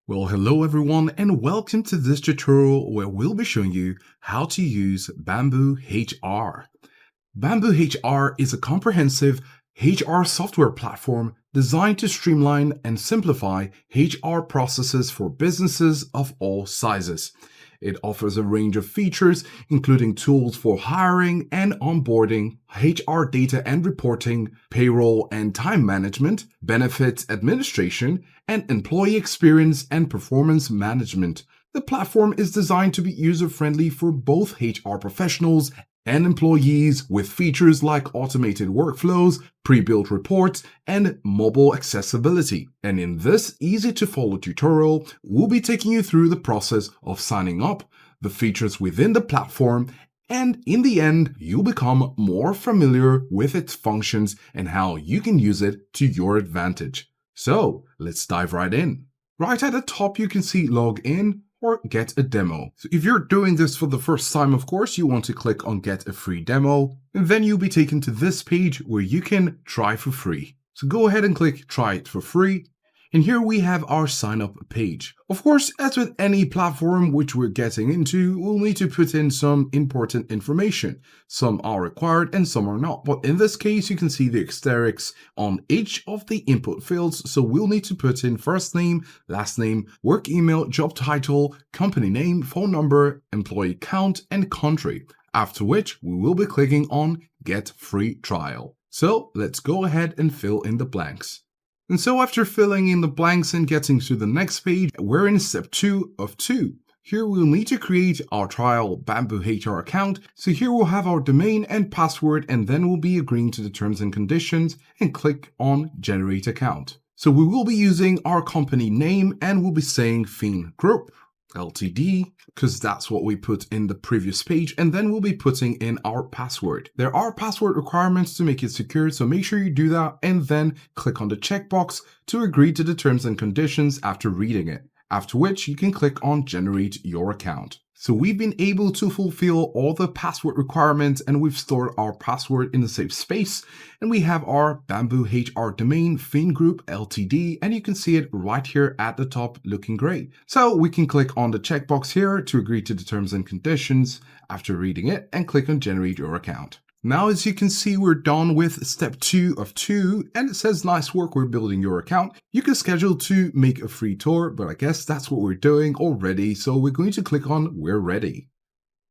Well, hello everyone and welcome to this tutorial where we'll be showing you how to use BambooHR. BambooHR is a comprehensive HR software platform designed to streamline and simplify HR processes for businesses of all sizes. It offers a range of features, including tools for hiring and onboarding, HR data and reporting, payroll and time management, benefits administration, and employee experience and performance management. The platform is designed to be user-friendly for both HR professionals and employees with features like automated workflows, pre-built reports, and mobile accessibility. And in this easy-to-follow tutorial, we'll be taking you through the process of signing up, the features within the platform, and in the end, you'll become more familiar with its functions and how you can use it to your advantage. So let's dive right in. Right at the top, you can see Log In or Get a Demo. So if you're doing this for the first time, of course, you want to click on Get a Free Demo, and then you'll be taken to this page where you can try for free. So go ahead and click Try it for free. And here we have our sign up page. Of course, as with any platform which we're getting into, we'll need to put in some important information. Some are required and some are not. But in this case, you can see the asterisks on each of the input fields. So we'll need to put in first name, last name, work email, job title, company name, phone number, employee count, and country. After which we will be clicking on Get Free Trial. So let's go ahead and fill in the blanks. And so after filling in the blanks and getting to the next page, we're in step 2 of 2. Here we'll need to create our trial BambooHR account. So here we'll have our domain and password, and then we'll be agreeing to the terms and conditions and click on Generate Account. So we will be using our company name and we'll be saying Fiend Group Ltd, because that's what we put in the previous page, and then we'll be putting in our password. There are password requirements to make it secure, so make sure you do that and then click on the checkbox to agree to the terms and conditions after reading it, after which you can click on Generate Your Account. So we've been able to fulfill all the password requirements and we've stored our password in a safe space, and we have our BambooHR domain Fiend Group Ltd, and you can see it right here at the top looking great. So we can click on the checkbox here to agree to the terms and conditions after reading it and click on Generate Your Account. Now, as you can see, we're done with step 2 of 2, and it says nice work, we're building your account. You can schedule to make a free tour, but I guess that's what we're doing already, so we're going to click on We're Ready.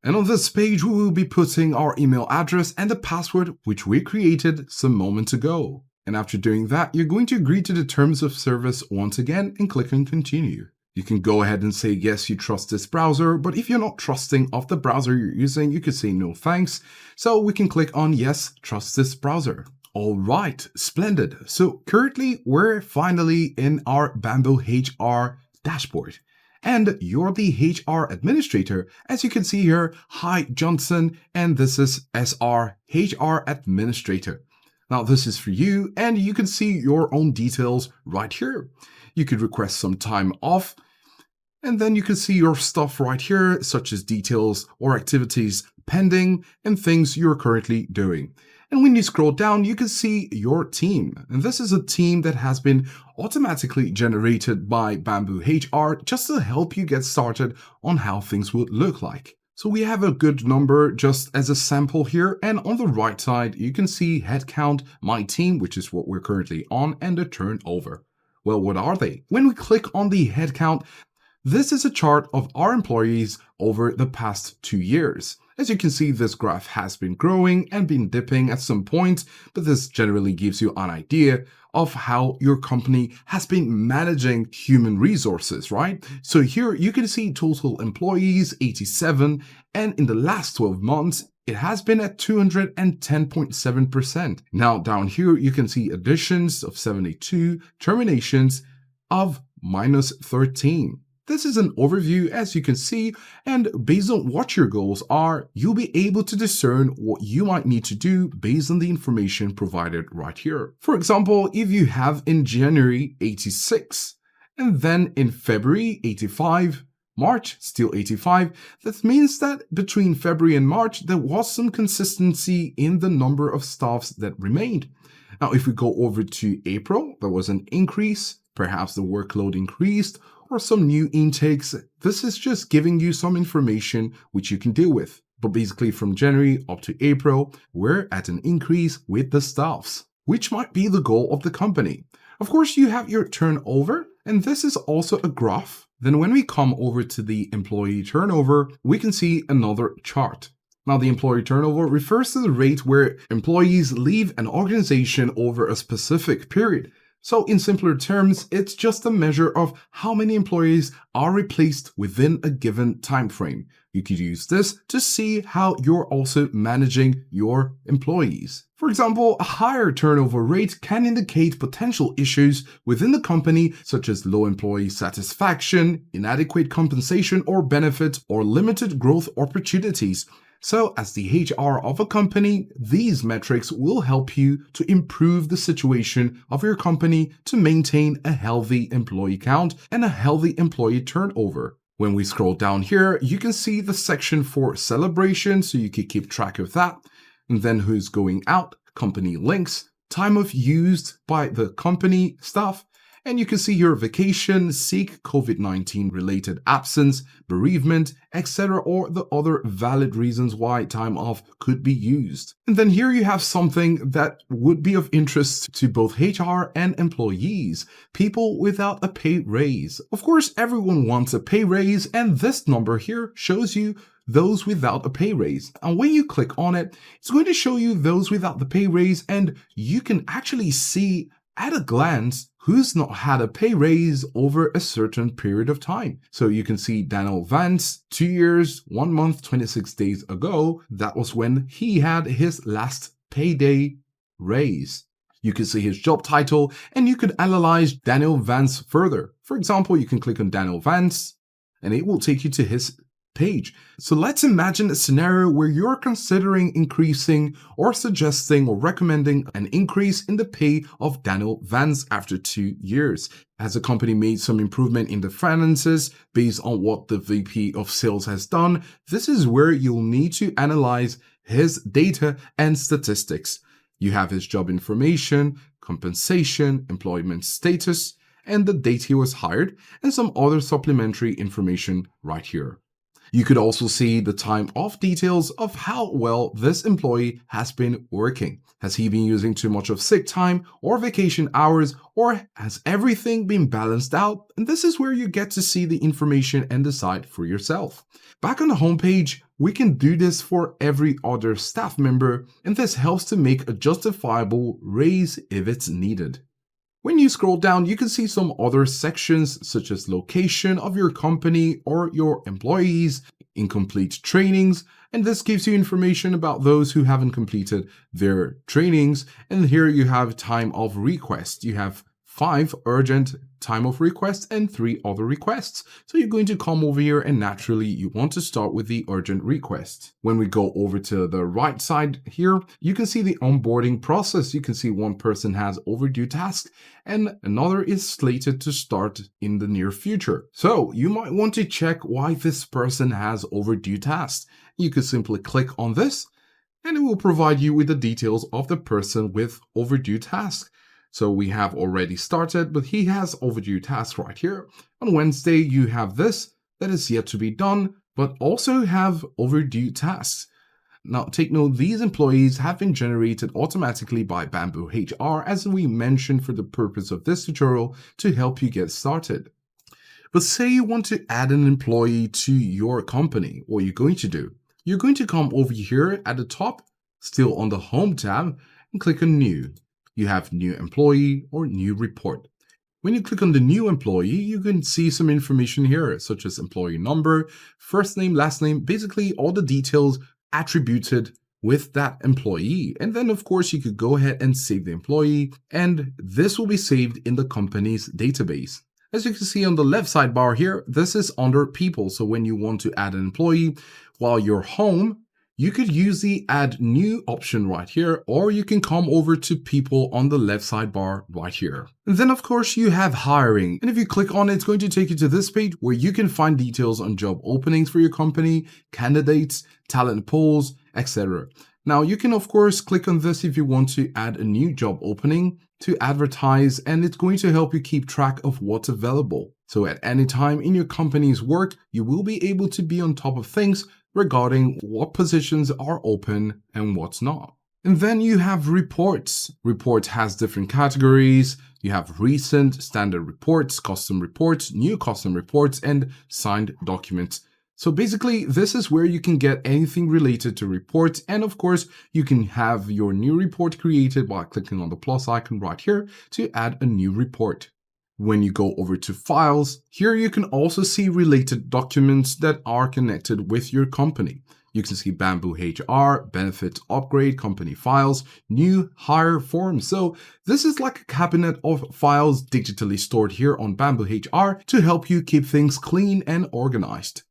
And on this page, we will be putting our email address and the password which we created some moments ago. And after doing that, you're going to agree to the terms of service once again and click on Continue. You can go ahead and say, yes, you trust this browser, but if you're not trusting of the browser you're using, you could say no thanks. So we can click on yes, trust this browser. All right, splendid. So currently we're finally in our BambooHR dashboard. And you're the HR administrator. As you can see here, hi Johnson, and this is SR HR administrator. Now this is for you, and you can see your own details right here. You could request some time off, and then you can see your stuff right here, such as details or activities pending and things you're currently doing. And when you scroll down, you can see your team. And this is a team that has been automatically generated by BambooHR just to help you get started on how things would look like. So we have a good number just as a sample here, and on the right side, you can see headcount, my team, which is what we're currently on, and the turnover. Well, what are they? When we click on the headcount, this is a chart of our employees over the past 2 years. As you can see, this graph has been growing and been dipping at some point, but this generally gives you an idea of how your company has been managing human resources, right? So here you can see total employees, 87, and in the last 12 months, it has been at 210.7%. Now down here, you can see additions of 72, terminations of -13. This is an overview, as you can see, and based on what your goals are, you'll be able to discern what you might need to do based on the information provided right here. For example, if you have in January 86, and then in February 85, March still 85, that means that between February and March, there was some consistency in the number of staffs that remained. Now, if we go over to April, there was an increase. Perhaps the workload increased, or some new intakes. This is just giving you some information which you can deal with. But basically from January up to April, we're at an increase with the staffs, which might be the goal of the company. Of course, you have your turnover, and this is also a graph. Then when we come over to the employee turnover, we can see another chart. Now, the employee turnover refers to the rate where employees leave an organization over a specific period. So in simpler terms, it's just a measure of how many employees are replaced within a given time frame. You could use this to see how you're also managing your employees. For example, a higher turnover rate can indicate potential issues within the company, such as low employee satisfaction, inadequate compensation or benefits, or limited growth opportunities. So as the HR of a company, these metrics will help you to improve the situation of your company to maintain a healthy employee count and a healthy employee turnover. When we scroll down here, you can see the section for celebration, so you can keep track of that. And then who's going out, company links, time of used by the company staff, and you can see your vacation, sick, COVID-19 related absence, bereavement, etc., or the other valid reasons why time off could be used. And then here you have something that would be of interest to both HR and employees, people without a pay raise. Of course, everyone wants a pay raise, and this number here shows you those without a pay raise. And when you click on it, it's going to show you those without the pay raise, and you can actually see at a glance who's not had a pay raise over a certain period of time. So you can see Daniel Vance, 2 years, 1 month, 26 days ago. That was when he had his last payday raise. You can see his job title, and you could analyze Daniel Vance further. For example, you can click on Daniel Vance and it will take you to his page. So let's imagine a scenario where you're considering increasing or suggesting or recommending an increase in the pay of Daniel Vance after 2 years. Has the company made some improvement in the finances based on what the VP of sales has done? This is where you'll need to analyze his data and statistics. You have his job information, compensation, employment status, and the date he was hired, and some other supplementary information right here. You could also see the time off details of how well this employee has been working. Has he been using too much of sick time or vacation hours, or has everything been balanced out? And this is where you get to see the information and decide for yourself. Back on the homepage, we can do this for every other staff member, and this helps to make a justifiable raise if it's needed. When you scroll down, you can see some other sections such as location of your company or your employees, incomplete trainings, and this gives you information about those who haven't completed their trainings. And here you have time of request. You have 5 urgent time of requests and 3 other requests. So you're going to come over here and naturally you want to start with the urgent request. When we go over to the right side here, you can see the onboarding process. You can see one person has overdue tasks and another is slated to start in the near future. So you might want to check why this person has overdue tasks. You could simply click on this and it will provide you with the details of the person with overdue tasks. So we have already started, but he has overdue tasks right here. On Wednesday, you have this that is yet to be done, but also have overdue tasks. Now take note, these employees have been generated automatically by BambooHR, as we mentioned for the purpose of this tutorial to help you get started. But say you want to add an employee to your company, what you're going to do? You're going to come over here at the top, still on the Home tab, and click on New. You have New Employee or New Report. When you click on the New Employee, you can see some information here, such as employee number, first name, last name, basically all the details attributed with that employee. And then, of course, you could go ahead and save the employee, and this will be saved in the company's database. As you can see on the left sidebar here, this is under People. So when you want to add an employee while you're home, you could use the Add New option right here, or you can come over to People on the left sidebar right here. And then, of course, you have Hiring. And if you click on it, it's going to take you to this page where you can find details on job openings for your company, candidates, talent pools, etc. Now, you can, of course, click on this if you want to add a new job opening to advertise, and it's going to help you keep track of what's available. So at any time in your company's work, you will be able to be on top of things regarding what positions are open and what's not. And then you have reports. Reports has different categories. You have recent, standard reports, custom reports, new custom reports, and signed documents. So basically, this is where you can get anything related to reports. And of course, you can have your new report created by clicking on the plus icon right here to add a new report. When you go over to files, here you can also see related documents that are connected with your company. You can see BambooHR, benefits upgrade, company files, new hire form. So this is like a cabinet of files digitally stored here on BambooHR to help you keep things clean and organized.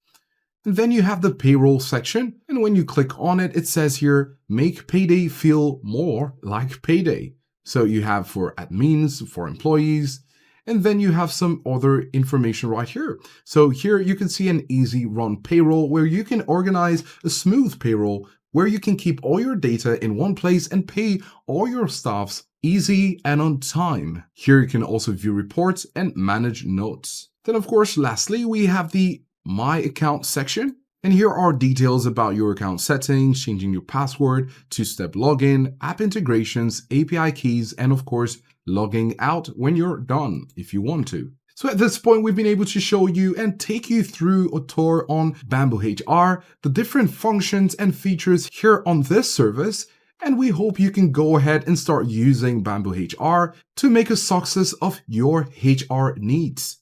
And then you have the payroll section. And when you click on it, it says here, make payday feel more like payday. So you have for admins, for employees, and then you have some other information right here. So here you can see an easy run payroll where you can organize a smooth payroll where you can keep all your data in one place and pay all your staffs easy and on time. Here you can also view reports and manage notes. Then of course, lastly, we have the My Account section. And here are details about your account settings, changing your password, two-step login, app integrations, API keys, and of course, logging out when you're done if you want to. So at this point, we've been able to show you and take you through a tour on BambooHR, the different functions and features here on this service. And we hope you can go ahead and start using BambooHR to make a success of your HR needs.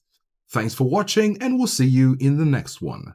Thanks for watching, and we'll see you in the next one.